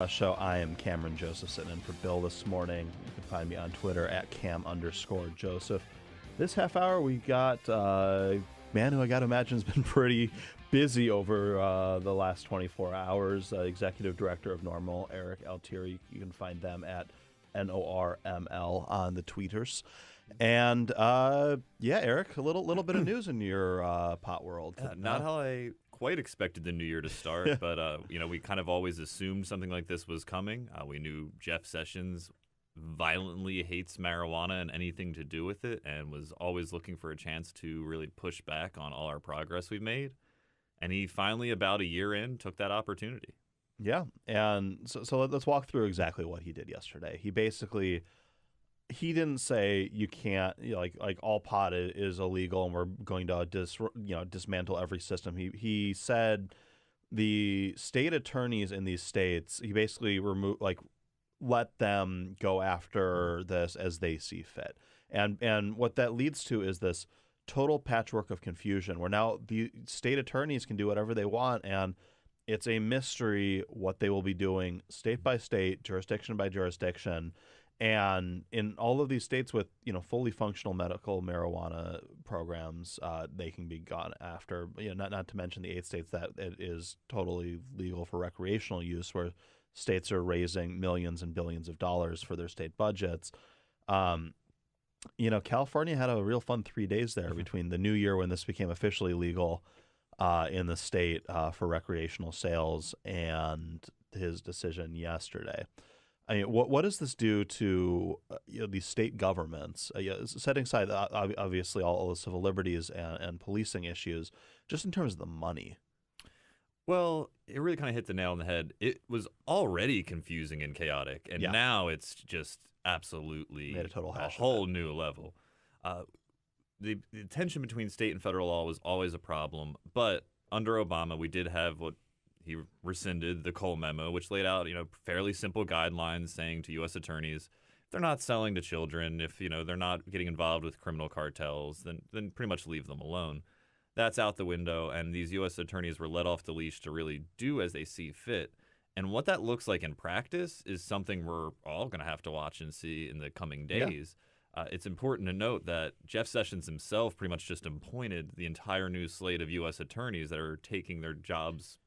Show. I am Cameron Joseph sitting in for Bill this morning. You can find me on Twitter at Cam_Joseph. This half hour we got man who I got to imagine has been pretty busy over the last 24 hours. Executive Director of NORML, Erik Altieri. You can find them at NORML on the tweeters. And yeah, Erik, a little bit of news in your pot world. Not how I quite expected the new year to start, but we kind of always assumed something like this was coming. We knew Jeff Sessions violently hates marijuana and anything to do with it, and was always looking for a chance to really push back on all our progress we've made. And he finally, about a year in, took that opportunity. Yeah, and so let's walk through exactly what he did yesterday. He didn't say you can't, like all pot is illegal and we're going to dismantle every system. He said the state attorneys in these states, he basically let them go after this as they see fit. And what that leads to is this total patchwork of confusion where now the state attorneys can do whatever they want, and it's a mystery what they will be doing state by state, jurisdiction by jurisdiction. And in all of these states with, fully functional medical marijuana programs, they can be gone after. Not to mention the 8 states that it is totally legal for recreational use, where states are raising millions and billions of dollars for their state budgets. California had a real fun 3 days there between the new year when this became officially legal in the state for recreational sales and his decision yesterday. I mean, what does this do to these state governments? Setting aside obviously all the civil liberties and policing issues, just in terms of the money. Well, it really kind of hit the nail on the head. It was already confusing and chaotic, and now it's just absolutely made a total hash whole new level. The tension between state and federal law was always a problem, but under Obama, we did have what he rescinded the Cole memo, which laid out, fairly simple guidelines saying to U.S. attorneys, if they're not selling to children, if, they're not getting involved with criminal cartels, then pretty much leave them alone. That's out the window, and these U.S. attorneys were let off the leash to really do as they see fit. And what that looks like in practice is something we're all going to have to watch and see in the coming days. Yeah. It's important to note that Jeff Sessions himself pretty much just appointed the entire new slate of U.S. attorneys that are taking their jobs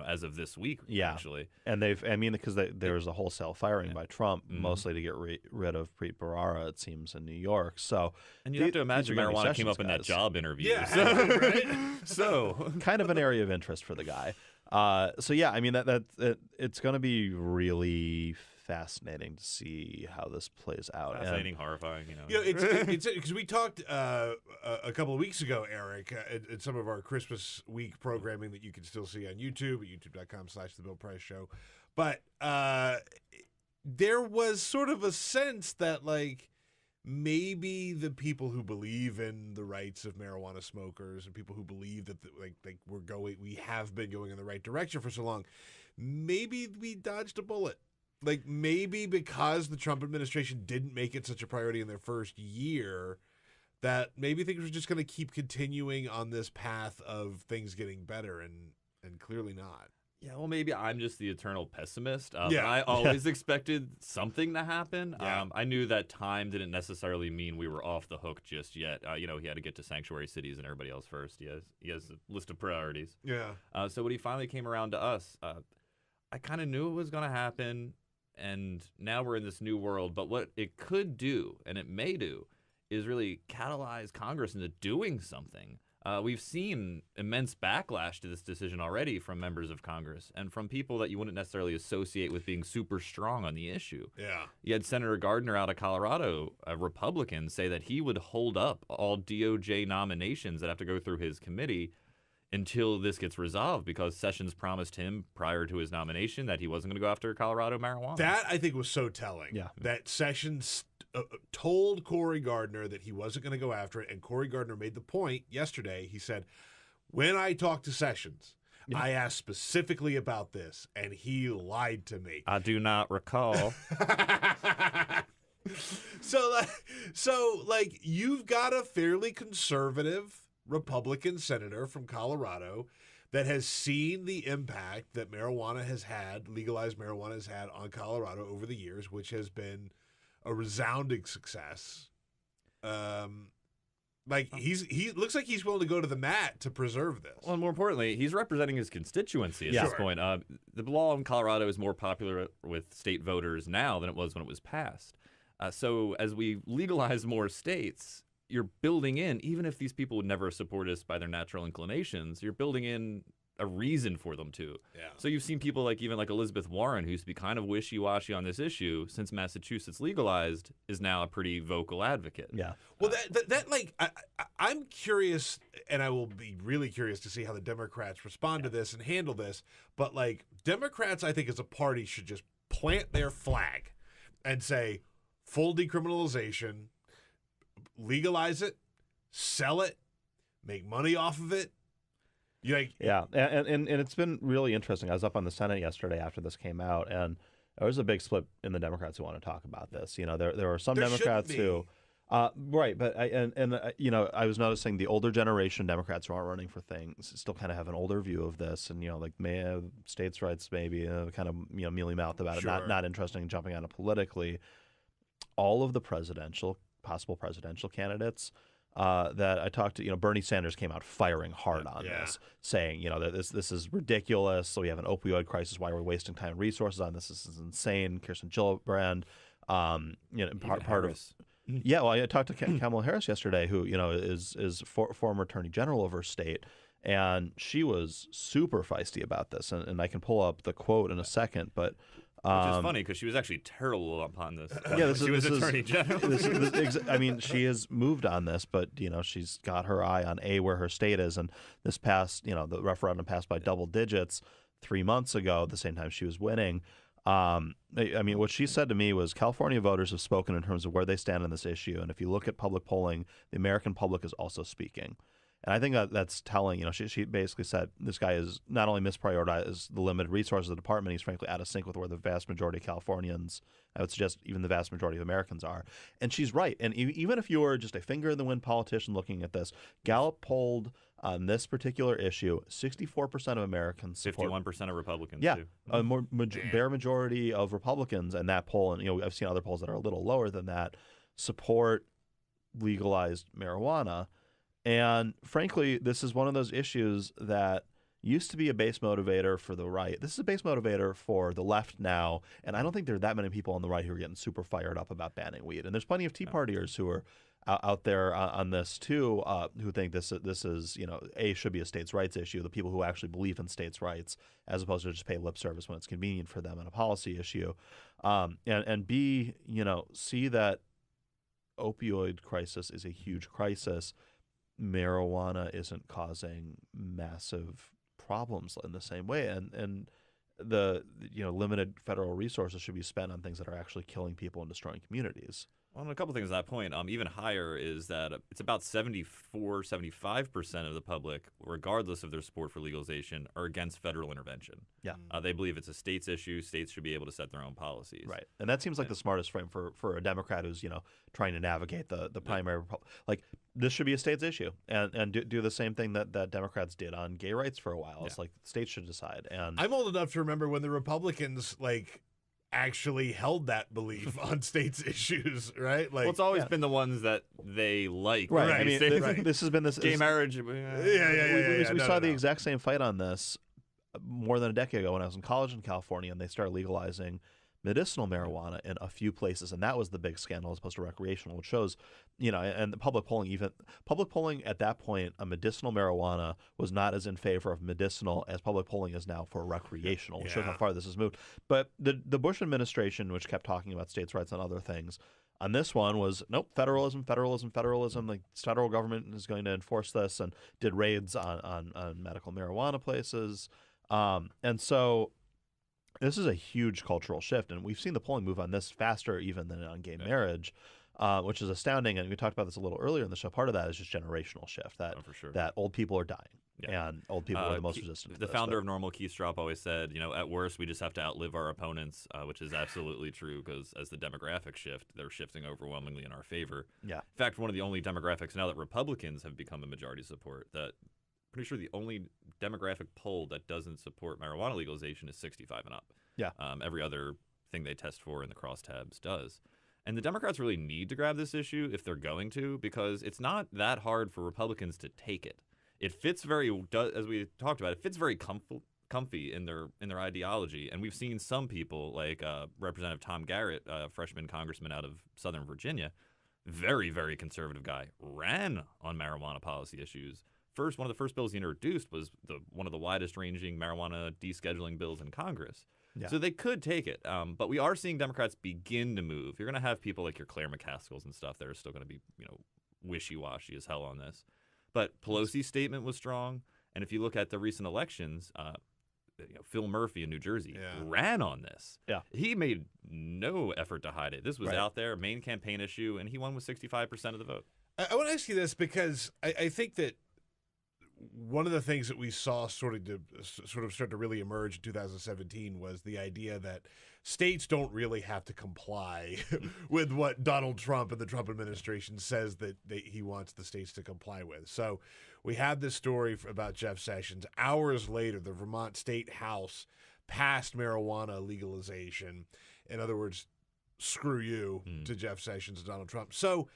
as of this week, actually. And because there was a wholesale firing by Trump, mostly to get rid of Preet Bharara, it seems, in New York. So, and you have to imagine marijuana came up in that job interview. Yeah, so, right? So kind of an area of interest for the guy. It's going to be really fascinating to see how this plays out. Fascinating, horrifying. It's because we talked a couple of weeks ago, Erik, at some of our Christmas week programming that you can still see on YouTube at youtube.com/The Bill Price Show. But there was sort of a sense that maybe the people who believe in the rights of marijuana smokers and people who believe that we have been going in the right direction for so long, maybe we dodged a bullet. Maybe because the Trump administration didn't make it such a priority in their first year, that maybe things were just going to keep continuing on this path of things getting better, and clearly not. Yeah, well, maybe I'm just the eternal pessimist. I always expected something to happen. Yeah. I knew that time didn't necessarily mean we were off the hook just yet. He had to get to sanctuary cities and everybody else first. He has a list of priorities. Yeah. So when he finally came around to us, I kind of knew it was going to happen. And now we're in this new world. But what it could do, and it may do, is really catalyze Congress into doing something. We've seen immense backlash to this decision already from members of Congress and from people that you wouldn't necessarily associate with being super strong on the issue. Yeah. You had Senator Gardner out of Colorado, a Republican, say that he would hold up all DOJ nominations that have to go through his committee until this gets resolved, because Sessions promised him prior to his nomination that he wasn't going to go after Colorado marijuana. That, I think, was so telling. Yeah. That Sessions told Cory Gardner that he wasn't going to go after it, and Cory Gardner made the point yesterday. He said, when I talked to Sessions, I asked specifically about this, and he lied to me. I do not recall. So you've got a fairly conservative Republican senator from Colorado that has seen the impact that legalized marijuana has had on Colorado over the years, which has been a resounding success. He looks like he's willing to go to the mat to preserve this. Well, more importantly, he's representing his constituency at this point. The law in Colorado is more popular with state voters now than it was when it was passed. So as we legalize more states, you're building in, even if these people would never support us by their natural inclinations, you're building in a reason for them to. Yeah. So you've seen people like Elizabeth Warren, who used to be kind of wishy-washy on this issue, since Massachusetts legalized, is now a pretty vocal advocate. Yeah. Well, I'm curious, and I will be really curious to see how the Democrats respond to this and handle this. But Democrats, I think, as a party, should just plant their flag and say full decriminalization, legalize it, sell it, make money off of it. Yeah, and it's been really interesting. I was up on the Senate yesterday after this came out, and there was a big split in the Democrats who want to talk about this. There are some Democrats who, right, but I was noticing the older generation Democrats who aren't running for things still kind of have an older view of this, and may have states' rights maybe kind of mealy mouthed about Sure. it, not interested in jumping on it politically. All of the possible presidential candidates. That I talked to, Bernie Sanders came out firing hard on this, saying, that this is ridiculous. So we have an opioid crisis. Why are we wasting time and resources on this? This is insane. Kirsten Gillibrand, part of. Yeah, well, I talked to Kamala Harris yesterday, who is former Attorney General of her state, and she was super feisty about this. And I can pull up the quote in a second, but. Which is funny because she was actually terrible upon this. Yeah, she was Attorney General. She has moved on this, but she's got her eye on where her state is, and this passed. The referendum passed by double digits 3 months ago. The same time she was winning. What she said to me was California voters have spoken in terms of where they stand on this issue, and if you look at public polling, the American public is also speaking. And I think that's telling. She basically said this guy is not only misprioritized the limited resources of the department, he's frankly out of sync with where the vast majority of Californians, I would suggest even the vast majority of Americans are. And she's right. And even if you were just a finger in the wind politician looking at this, Gallup polled on this particular issue, 64% of Americans support. 51% of Republicans, yeah, too. A bare majority of Republicans in that poll, and I've seen other polls that are a little lower than that, support legalized marijuana. And frankly, this is one of those issues that used to be a base motivator for the right. This is a base motivator for the left now, and I don't think there are that many people on the right who are getting super fired up about banning weed. And there's plenty of Tea Partiers who are out there on this too, who think this is should be a states' rights issue. The people who actually believe in states' rights, as opposed to just pay lip service when it's convenient for them on a policy issue, and B, see that opioid crisis is a huge crisis. Marijuana isn't causing massive problems in the same way, and the limited federal resources should be spent on things that are actually killing people and destroying communities. Well, and a couple things at that point. Even higher is that it's about 75% of the public, regardless of their support for legalization, are against federal intervention. Yeah. They believe it's a states issue. States should be able to set their own policies. Right. And that seems like the smartest frame for a Democrat who's, trying to navigate the primary. Like, this should be a states issue and do the same thing that Democrats did on gay rights for a while. It's like states should decide. And I'm old enough to remember when the Republicans, actually held that belief on states issues, right? Well, it's always been the ones that they like. Right. Right. I mean, this has been this gay marriage. We saw the exact same fight on this more than a decade ago when I was in college in California, and they started legalizing medicinal marijuana in a few places, and that was the big scandal as opposed to recreational, which shows, and the public polling at that point, a medicinal marijuana was not as in favor of medicinal as public polling is now for recreational, which shows how far this has moved. But the Bush administration, which kept talking about states' rights and other things, on this one was, nope, federalism. The federal government is going to enforce this, and did raids on medical marijuana places. And so this is a huge cultural shift, and we've seen the polling move on this faster even than on gay marriage, which is astounding. And we talked about this a little earlier in the show. Part of that is just generational shift, that for sure. that old people are dying, and old people are the most resistant to The this. founder of NORML, Keith Stroup, always said, at worst, we just have to outlive our opponents, which is absolutely true, because as the demographics shift, they're shifting overwhelmingly in our favor. Yeah. In fact, one of the only demographics now that Republicans have become a majority support, that pretty sure the only demographic poll that doesn't support marijuana legalization is 65 and up. Yeah. Every other thing they test for in the crosstabs does. And the Democrats really need to grab this issue if they're going to, because it's not that hard for Republicans to take it. It fits as we talked about, it fits very comfy in their ideology. And we've seen some people like Representative Tom Garrett, a freshman congressman out of Southern Virginia, very, very conservative guy, ran on marijuana policy issues. One of the first bills he introduced was one of the widest ranging marijuana descheduling bills in Congress. Yeah. So they could take it. But we are seeing Democrats begin to move. You're going to have people like your Claire McCaskills and stuff that are still going to be, wishy-washy as hell on this. But Pelosi's statement was strong. And if you look at the recent elections, Phil Murphy in New Jersey ran on this. Yeah. He made no effort to hide it. This was out there, main campaign issue, and he won with 65% of the vote. I want to ask you this because I think that one of the things that we saw sort of start to really emerge in 2017 was the idea that states don't really have to comply with what Donald Trump and the Trump administration says that he wants the states to comply with. So we had this story about Jeff Sessions. Hours later, the Vermont State House passed marijuana legalization. In other words, screw you to Jeff Sessions and Donald Trump. So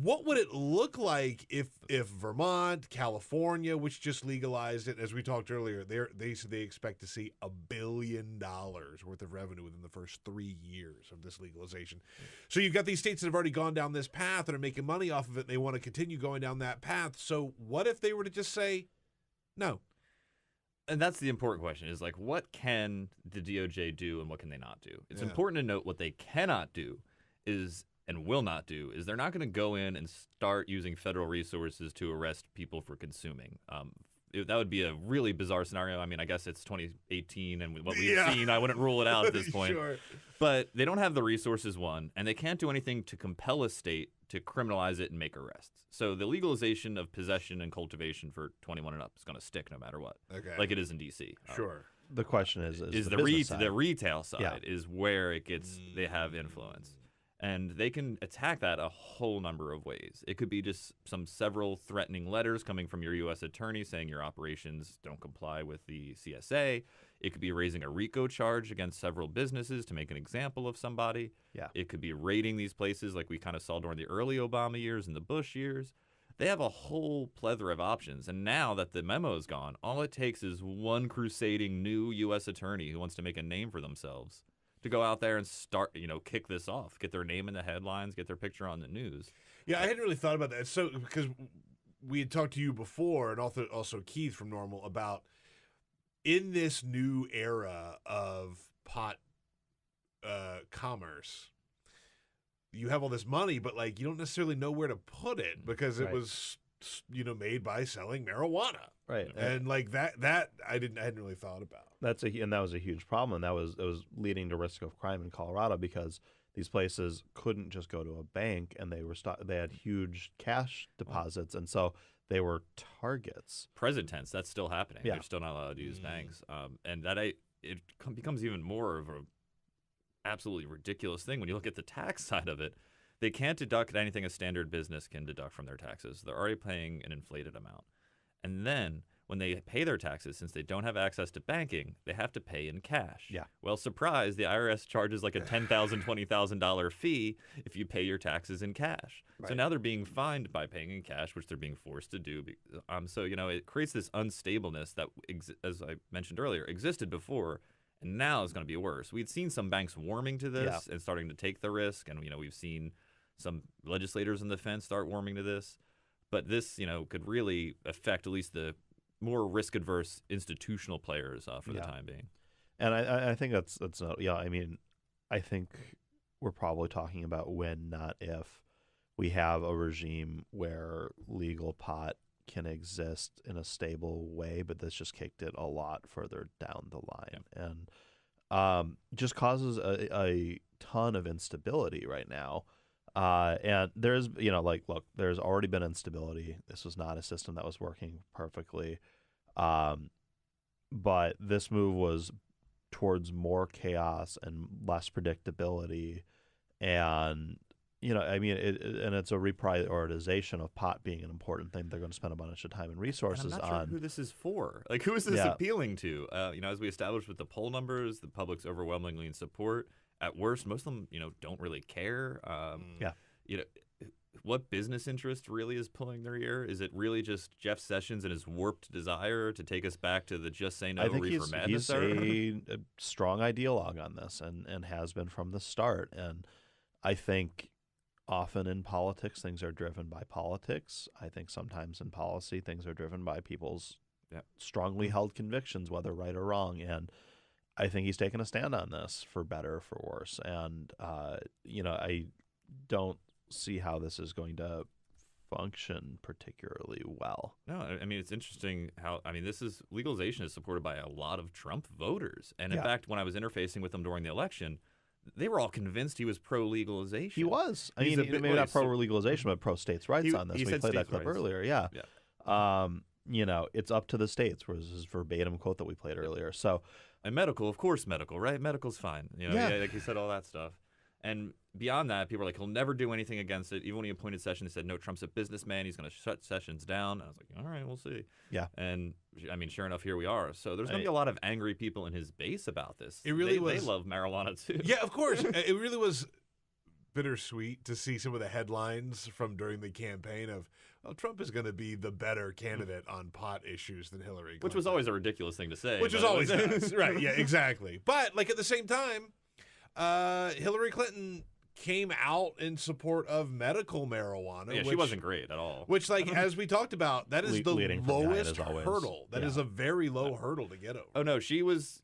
what would it look like if Vermont, California, which just legalized it, as we talked earlier, they said they expect to see $1 billion worth of revenue within the first 3 years of this legalization. So you've got these states that have already gone down this path and are making money off of it, and they want to continue going down that path. So what if they were to just say no? And that's the important question, is like, what can the DOJ do and what can they not do? It's important to note what they cannot do and will not do is they're not going to go in and start using federal resources to arrest people for consuming. That would be a really bizarre scenario. I mean, I guess it's 2018 and what we've seen, I wouldn't rule it out at this point. Sure. But they don't have the resources, one, and they can't do anything to compel a state to criminalize it and make arrests. So the legalization of possession and cultivation for 21 and up is going to stick no matter what, like it is in D.C. Sure. The question is the retail side is where it gets they have influence. And they can attack that a whole number of ways. It could be just several threatening letters coming from your U.S. attorney saying your operations don't comply with the CSA. It could be raising a RICO charge against several businesses to make an example of somebody. Yeah. It could be raiding these places like we kind of saw during the early Obama years and the Bush years. They have a whole plethora of options. And now that the memo is gone, all it takes is one crusading new U.S. attorney who wants to make a name for themselves to go out there and start, kick this off, get their name in the headlines, get their picture on the news. Yeah, I hadn't really thought about that. So, because we had talked to you before, and also Keith from NORML, about in this new era of pot commerce, you have all this money, but you don't necessarily know where to put it because it was made by selling marijuana. Right. And that I hadn't really thought about. That was a huge problem, and it was leading to risk of crime in Colorado because these places couldn't just go to a bank, and they had huge cash deposits, and so they were targets. Present tense, that's still happening. Yeah. They're still not allowed to use banks, and it becomes even more of a absolutely ridiculous thing when you look at the tax side of it. They can't deduct anything a standard business can deduct from their taxes. They're already paying an inflated amount. And then when they pay their taxes, since they don't have access to banking, they have to pay in cash. Yeah. Well, surprise, the IRS charges like a $10,000, $20,000 fee if you pay your taxes in cash. Right. So now they're being fined by paying in cash, which they're being forced to do. So, it creates this unstableness that, as I mentioned earlier, existed before, and now is going to be worse. We'd seen some banks warming to this and starting to take the risk, and, we've seen some legislators on the fence start warming to this. But this, could really affect at least the more risk-adverse institutional players for the time being. And I think that's not, I think we're probably talking about when, not if, we have a regime where legal pot can exist in a stable way, but this just kicked it a lot further down the line. Yeah. And just causes a ton of instability right now. And there's, look, there's already been instability. This was not a system that was working perfectly. But this move was towards more chaos and less predictability. And I mean, and it's a reprioritization of pot being an important thing. They're going to spend a bunch of time and resources and I'm not on. sure who this is for. Like, who is this appealing to? As we established with the poll numbers, the public's overwhelmingly in support. At worst, most of them, don't really care. What business interest really is pulling their ear? Is it really just Jeff Sessions and his warped desire to take us back to the just say no I think reefer madness he's era? a strong ideologue on this and has been from the start. And I think often in politics, things are driven by politics. I think sometimes in policy, things are driven by people's strongly held convictions, whether right or wrong. And I think he's taken a stand on this for better or for worse. And, I don't see how this is going to function particularly well. No, I mean, it's interesting how, legalization is supported by a lot of Trump voters. And in fact, when I was interfacing with them during the election, they were all convinced he was pro-legalization. He was. Maybe not pro-legalization, but pro-states' rights on this. We played that clip earlier, yeah. It's up to the states, was his verbatim quote that we played earlier. So, and medical, of course, right? Medical's fine. Like you said, all that stuff. And beyond that, people are like, he'll never do anything against it. Even when he appointed Sessions, they said, no, Trump's a businessman. He's going to shut Sessions down. And I was like, all right, we'll see. Yeah. And, sure enough, here we are. So there's going to be a lot of angry people in his base about this. It really They love marijuana, too. Yeah, of course. It really was bittersweet to see some of the headlines from during the campaign of, well, Trump is going to be the better candidate on pot issues than Hillary Clinton. Which was always a ridiculous thing to say. Which was always nuts. Right, yeah, exactly. But, at the same time, Hillary Clinton came out in support of medical marijuana. Yeah, she wasn't great at all. Which, as we talked about, that is the lowest hurdle. That is a very low hurdle to get over. Oh, no, she was,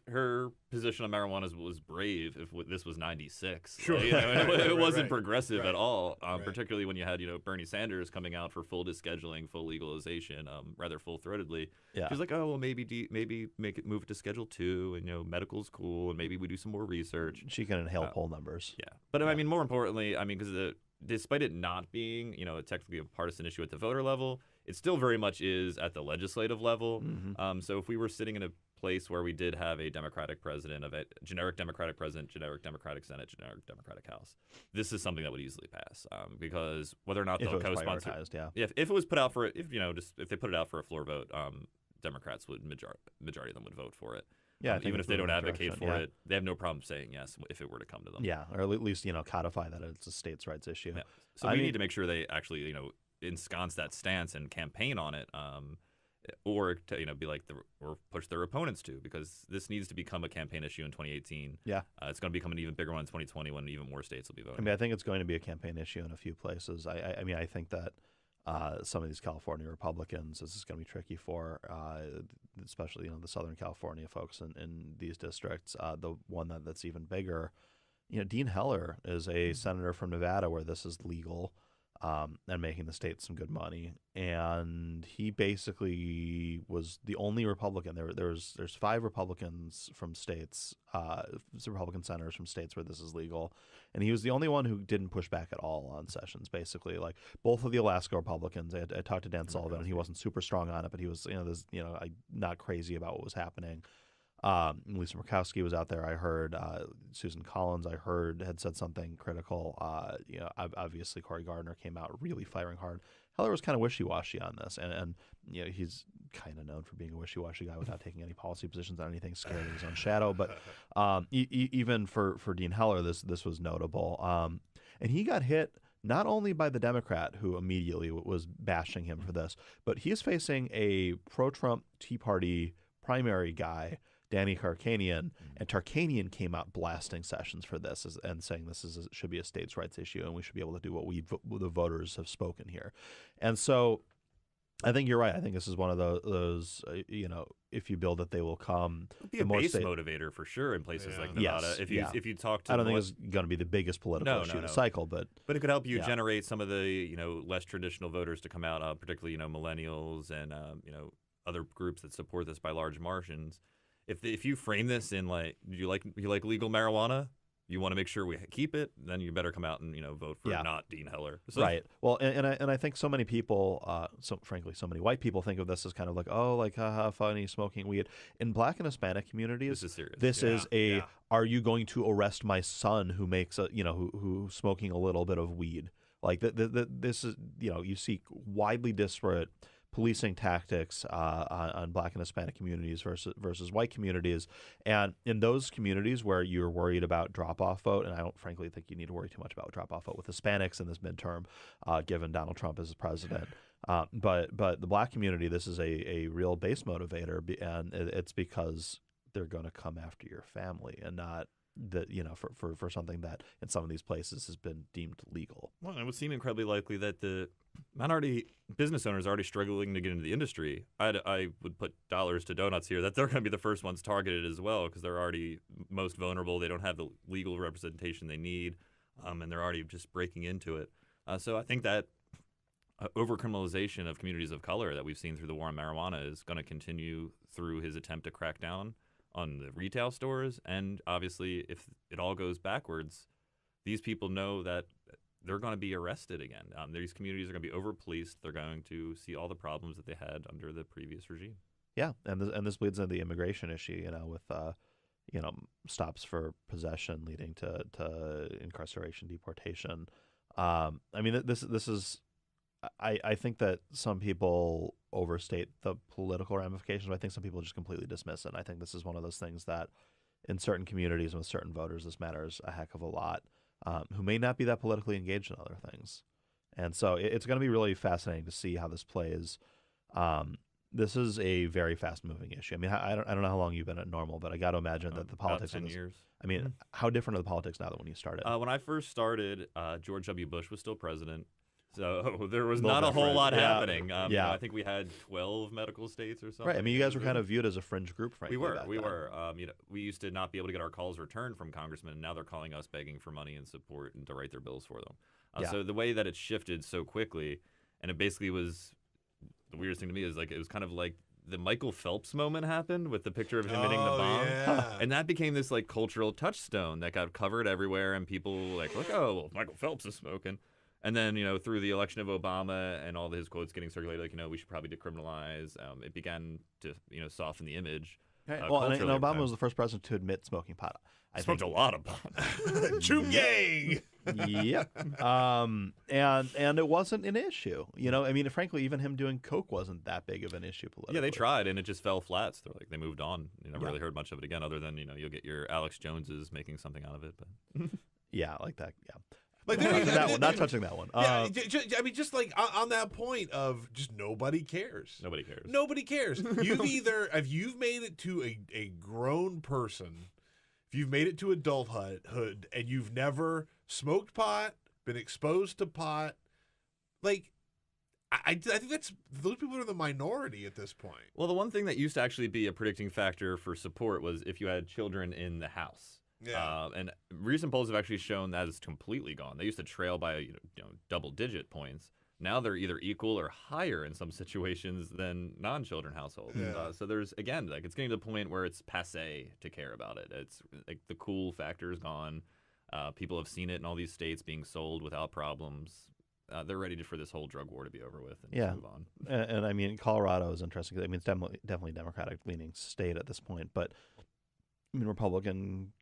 her position on marijuana was brave if this was 96. Sure. It wasn't progressive at all, particularly when you had, Bernie Sanders coming out for full descheduling, full legalization, rather full-throatedly. Yeah. She was like, oh, well, maybe move it to Schedule 2, and, medical's cool, and maybe we do some more research. She can inhale poll numbers. Yeah. But, more importantly, because despite it not being, technically a partisan issue at the voter level, it still very much is at the legislative level. Mm-hmm. So if we were sitting in a place where we did have a Democratic president, of a generic Democratic president, generic Democratic Senate, generic Democratic House, this is something that would easily pass. Because whether or not they'll co-sponsor, if it was put out for if they put it out for a floor vote, Democrats would majority of them would vote for it. Yeah, even if they don't advocate for it, they have no problem saying yes if it were to come to them. Yeah, or at least codify that it's a states' rights issue. Yeah. So we need to make sure they actually ensconce that stance and campaign on it, or to be like or push their opponents to, because this needs to become a campaign issue in 2018. Yeah, it's going to become an even bigger one in 2020 when even more states will be voting. I think it's going to be a campaign issue in a few places. I think that. Some of these California Republicans, this is going to be tricky for, especially the Southern California folks in these districts. The one that's even bigger, Dean Heller is a senator from Nevada where this is legal, and making the state some good money. And he basically was the only Republican. There's 5 Republicans from states, Republican senators from states where this is legal, and he was the only one who didn't push back at all on Sessions. Basically, like both of the Alaska Republicans, I talked to Dan Sullivan, and he wasn't super strong on it, but he was not crazy about what was happening. Lisa Murkowski was out there. I heard Susan Collins. I heard had said something critical. Obviously Cory Gardner came out really firing hard. Heller was kind of wishy-washy on this, and he's kind of known for being a wishy-washy guy without taking any policy positions on anything, scared of his own shadow. But even for Dean Heller, this was notable. And he got hit not only by the Democrat who immediately was bashing him for this, but he is facing a pro-Trump Tea Party primary guy, Danny Tarkanian, and Tarkanian came out blasting Sessions for this and saying this should be a states' rights issue and we should be able to do what the voters have spoken here. And so I think you're right. I think this is one of those if you build it, they will come. It'll be a base motivator for sure in places like Nevada. Yes, if you talk to, I don't think it's going to be the biggest political issue of the cycle, but it could help you generate some of the less traditional voters to come out, particularly millennials and other groups that support this by large margins. If you frame this in like you like legal marijuana, you want to make sure we keep it, then you better come out and vote for not Dean Heller. So, Right. Well, and I think so many people, frankly, so many white people think of this as kind of like, oh, like haha, funny, smoking weed. In Black and Hispanic communities, this is serious. This is are you going to arrest my son who makes who's smoking a little bit of weed? Like this is you see widely disparate policing tactics on Black and Hispanic communities versus white communities. And in those communities where you're worried about drop-off vote, and I don't frankly think you need to worry too much about drop-off vote with Hispanics in this midterm, given Donald Trump as president. But the Black community, this is a real base motivator, and it's because they're going to come after your family and not for something that in some of these places has been deemed legal. Well, it would seem incredibly likely that the minority business owners already struggling to get into the industry. I would put dollars to donuts here that they're going to be the first ones targeted as well, because they're already most vulnerable. They don't have the legal representation they need, and they're already just breaking into it. So I think that overcriminalization of communities of color that we've seen through the war on marijuana is going to continue through his attempt to crack down on the retail stores. And obviously, if it all goes backwards, these people know that they're going to be arrested again. These communities are going to be over-policed. They're going to see all the problems that they had under the previous regime. Yeah, and this bleeds into the immigration issue, with stops for possession leading to incarceration, deportation. I mean, this is. I think that some people overstate the political ramifications, but I think some people just completely dismiss it. And I think this is one of those things that in certain communities and with certain voters, this matters a heck of a lot, who may not be that politically engaged in other things. And so it's going to be really fascinating to see how this plays. This is a very fast-moving issue. I mean, I don't know how long you've been at NORML, but I got to imagine that the politics about 10 of this, years. I mean, how different are the politics now than when you started? When I first started, George W. Bush was still president. So there was Little not a whole different. lot Yeah. happening. Yeah. I think we had 12 medical states or something. Right. I mean, you guys were kind of viewed as a fringe group, frankly. We were. back We then. were. We used to not be able to get our calls returned from congressmen, and now they're calling us begging for money and support and to write their bills for them. Yeah. So the way that it shifted so quickly, and it basically was the weirdest thing to me is like it was kind of like the Michael Phelps moment happened with the picture of him hitting the bomb. Yeah. And that became this like cultural touchstone that got covered everywhere, and people like, oh, well, Michael Phelps is smoking. And then, through the election of Obama and all his quotes getting circulated, like, we should probably decriminalize, it began to, soften the image. And culturally over Obama time. was the first president to admit smoking pot. I Smoked think. a lot of pot. Chum-yang! Yep. And it wasn't an issue. I mean, frankly, even him doing coke wasn't that big of an issue politically. Yeah, they tried, and it just fell flat. So they moved on. You never Yeah. really heard much of it again, other than, you'll get your Alex Joneses making something out of it. But Yeah, like that. Yeah. Like, Not touching that one. Not touching that one. Yeah, I mean, just like on that point of just nobody cares. nobody cares. Nobody cares. If you've made it to a grown person, if you've made it to adulthood, and you've never smoked pot, been exposed to pot, like, I think those people are the minority at this point. Well, the one thing that used to actually be a predicting factor for support was if you had children in the house. Yeah. And recent polls have actually shown that is completely gone. They used to trail by double-digit points. Now they're either equal or higher in some situations than non-children households. Yeah. So there's, again, like it's getting to the point where it's passé to care about it. It's like the cool factor is gone. People have seen it in all these states being sold without problems. They're ready for this whole drug war to be over with and just move on. And I mean, Colorado is interesting. I mean, it's definitely a Democratic-leaning state at this point, but I mean, Republican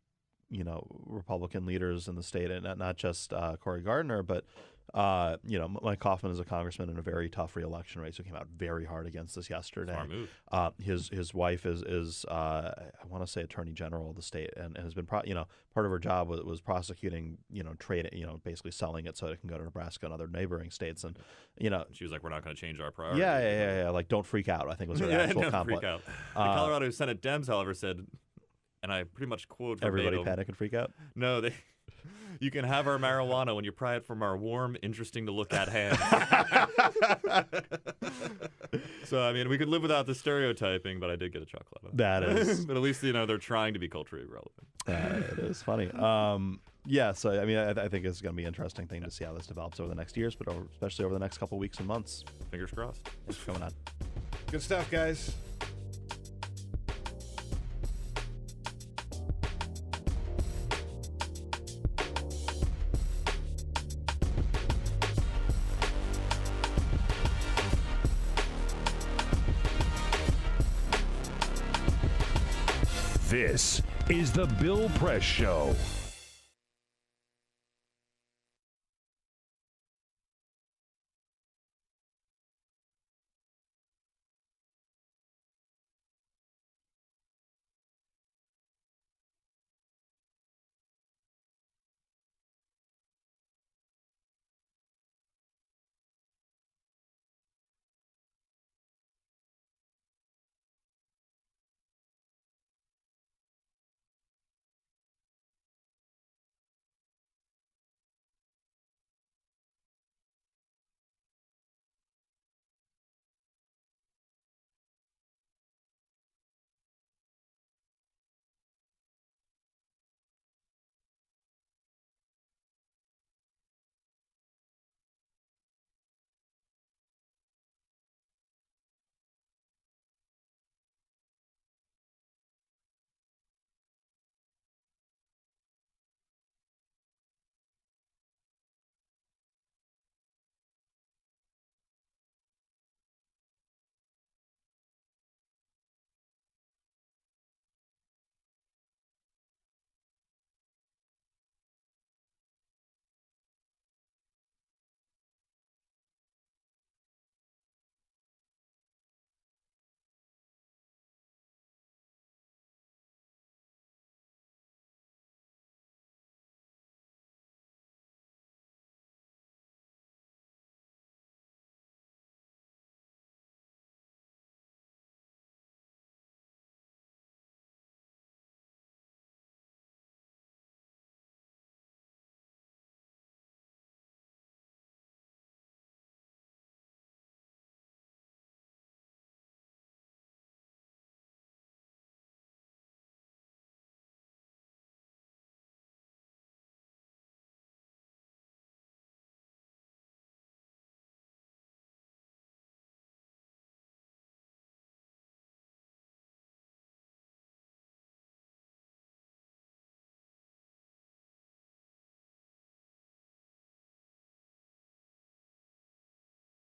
leaders in the state, and not just Cory Gardner, but Mike Coffman is a congressman in a very tough re-election race who came out very hard against this yesterday. Smart move. His wife is I want to say Attorney General of the state, and has been part of her job was prosecuting trade, basically selling it so it can go to Nebraska and other neighboring states, and She was like, we're not going to change our priorities. yeah, like don't freak out, I think was her actual don't compliment. freak out. The Colorado Senate Dems, however, said, and I pretty much quote verbatim, Everybody panic and freak out. No, you can have our marijuana when you pry it from our warm, interesting to look at hands. So, I mean, we could live without the stereotyping, but I did get a chuckle out of it. That is. But at least, they're trying to be culturally relevant. It is funny. Yeah, so I mean, I think it's going to be an interesting thing to see how this develops over the next years, but especially over the next couple weeks and months. Fingers crossed. Thanks for coming on. Good stuff, guys. This is the Bill Press Show.